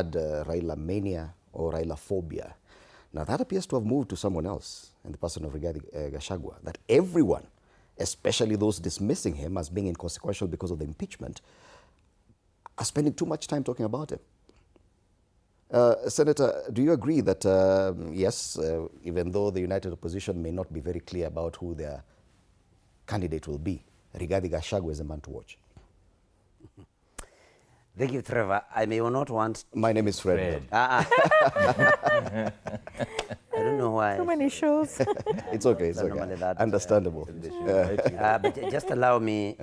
Raila mania or Raila phobia. Now that appears to have moved to someone else in the person of Rigathi Gachagua, that everyone, especially those dismissing him as being inconsequential because of the impeachment, are spending too much time talking about him. Senator, do you agree that, yes, even though the United Opposition may not be very clear about who their candidate will be, Rigathi Gachagua is a man to watch? Thank you, Trevor. I may not want... My name is Fred. I don't know why. Too many shows. It's okay, it's okay. That, understandable. But just allow me,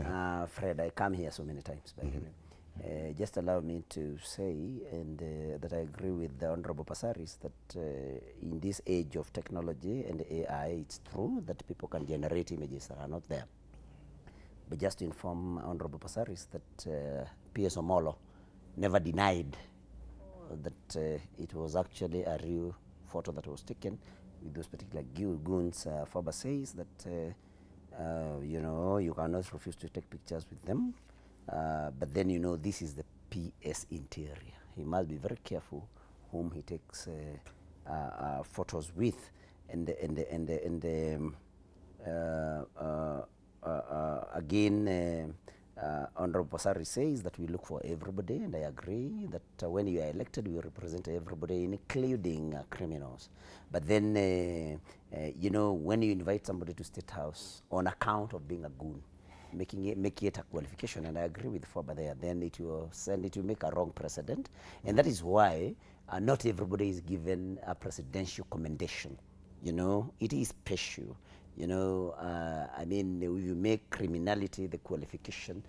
Fred, I come here so many times, by the way. Just allow me to say, and that I agree with the Honorable Passaris, that in this age of technology and AI, it's true that people can generate images that are not there. But just to inform Honorable Passaris that P.S. Omolo never denied that it was actually a real photo that was taken with those particular goons. Faber says that, you know, you cannot refuse to take pictures with them. But then, you know, this is the PS interior. He must be very careful whom he takes photos with. Again, Honorable Pasari says that we look for everybody, and I agree that when you are elected, we represent everybody, including criminals. But then, you know, when you invite somebody to State House on account of being a goon, make it a qualification, and I agree with Foba there, then it will make a wrong precedent. And that is why not everybody is given a presidential commendation. You know, it is special. You know, I mean, you make criminality the qualification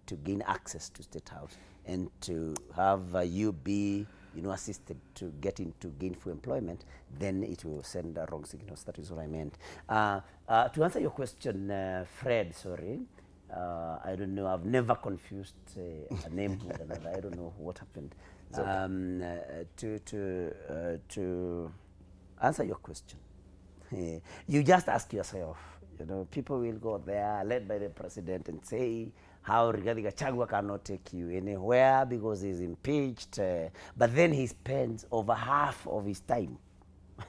to gain access to State House and to have you be, you know, assisted to get into gainful employment, then it will send wrong signals. That is what I meant. To answer your question, Fred, sorry, I don't know. I've never confused a name with another. I don't know what happened. To answer your question, you just ask yourself, you know, people will go there led by the president and say how Rigathi Gachagua cannot take you anywhere because he's impeached. But then he spends over half of his time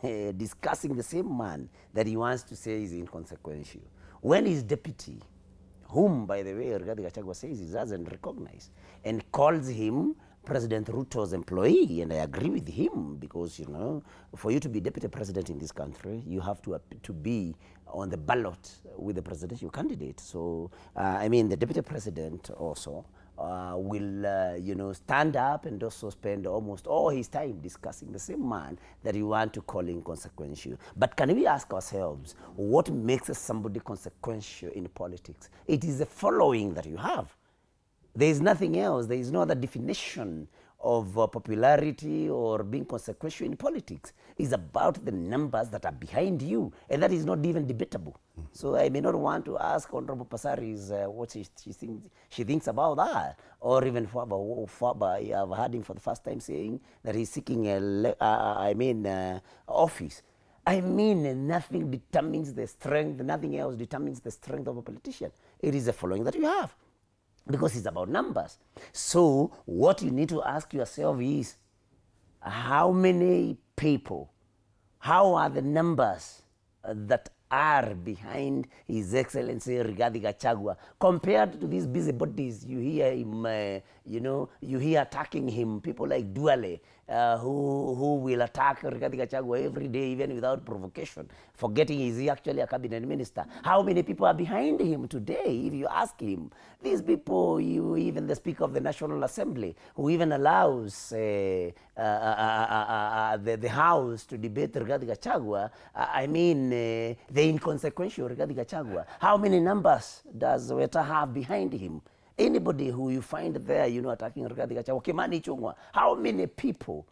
discussing the same man that he wants to say is inconsequential. When his deputy, whom, by the way, Rigathi Gachagua says he doesn't recognize, and calls him President Ruto's employee, and I agree with him, because, you know, for you to be deputy president in this country, you have to be on the ballot with the presidential candidate. So, I mean, the deputy president also will, you know, stand up and also spend almost all his time discussing the same man that you want to call inconsequential. But can we ask ourselves, what makes somebody consequential in politics? It is the following that you have. There is nothing else. There is no other definition of popularity or being consequential in politics. It's about the numbers that are behind you, and that is not even debatable. So I may not want to ask Honorable Passaris what she thinks about that, or even Faba. I've heard him for the first time saying that he's seeking office. I mean, nothing determines the strength, nothing else determines the strength of a politician. It is the following that you have, because it's about numbers. So what you need to ask yourself is, how many people, how are the numbers that are behind His Excellency Rigathi Gachagua compared to these busybodies you hear him, you know, you hear attacking him, people like Duale, who will attack Rigathi Gachagua every day, even without provocation, forgetting is he actually a cabinet minister. How many people are behind him today, if you ask him? These people, even the Speaker of the National Assembly, who even allows the House to debate Rigathi Gachagua, I mean, the inconsequential Rigathi Gachagua. How many numbers does Weta have behind him? Anybody who you find there, you know, attacking Rigathi Gachagua, Kimani Ichung'wah, how many people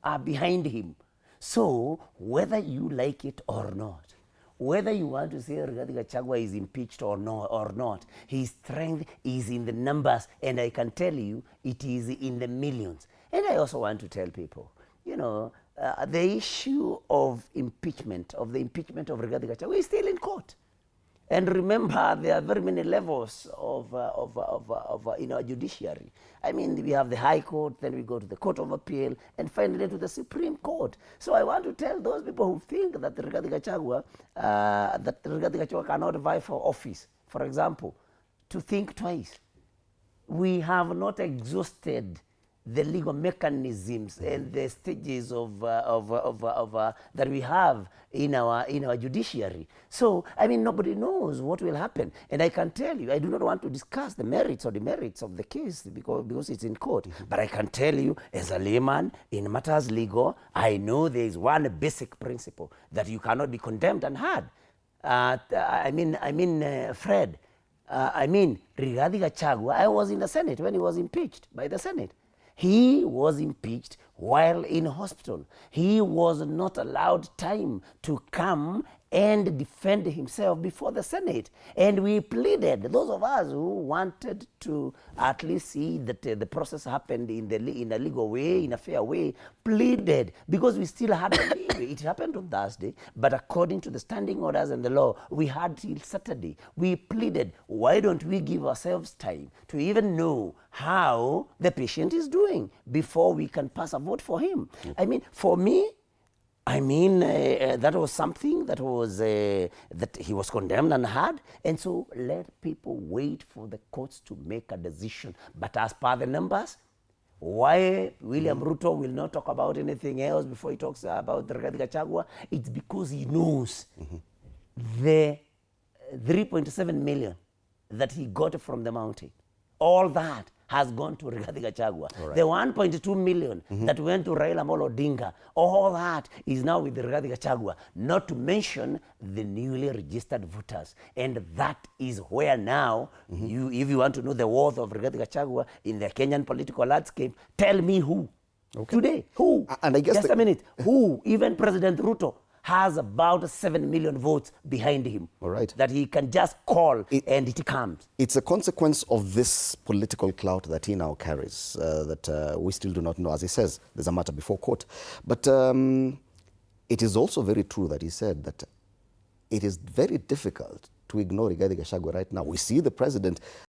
are behind him? So, whether you like it or not, whether you want to say Rigathi Gachagua is impeached or not, his strength is in the numbers, and I can tell you, it is in the millions. And I also want to tell people, you know, the issue of impeachment, of the impeachment of Rigathi Gachagua is still in court. And remember, there are very many levels of judiciary. I mean, we have the High Court, then we go to the Court of Appeal, and finally to the Supreme Court. So I want to tell those people who think that Rigathi Gachagua cannot vie for office, for example, to think twice. We have not exhausted the legal mechanisms and the stages that we have in our judiciary. So, I mean, nobody knows what will happen. And I can tell you, I do not want to discuss the merits or demerits of the case because it's in court. But I can tell you, as a layman, in matters legal, I know there is one basic principle that you cannot be condemned and had. Fred, Rigathi Gachagua, I was in the Senate when he was impeached by the Senate. He was impeached while in hospital. He was not allowed time to come and defend himself before the Senate. And we pleaded, those of us who wanted to at least see that the process happened in a legal way, in a fair way, pleaded, because we still had a leeway. It happened on Thursday, but according to the standing orders and the law, we had till Saturday. We pleaded, why don't we give ourselves time to even know how the patient is doing before we can pass a vote for him? I mean, for me, that was something that was that he was condemned and had, and so let people wait for the courts to make a decision. But as per the numbers, why William Ruto will not talk about anything else before he talks about Rigathi Gachagua, it's because he knows the 3.7 million that he got from the mountain, all that has gone to Rigathi Gachagua. Right. The 1.2 million that went to Raila Amolo Odinga, all that is now with Rigathi Gachagua, not to mention the newly registered voters. And that is where now, if you want to know the worth of Rigathi Gachagua in the Kenyan political landscape, tell me who. Okay. Today, who? And I guess just a minute. Who? Even President Ruto has about 7 million votes behind him. All right. That he can just call and it comes. It's a consequence of this political clout that he now carries that we still do not know. As he says, there's a matter before court. But it is also very true that he said that it is very difficult to ignore Rigathi Gachagua right now. We see the president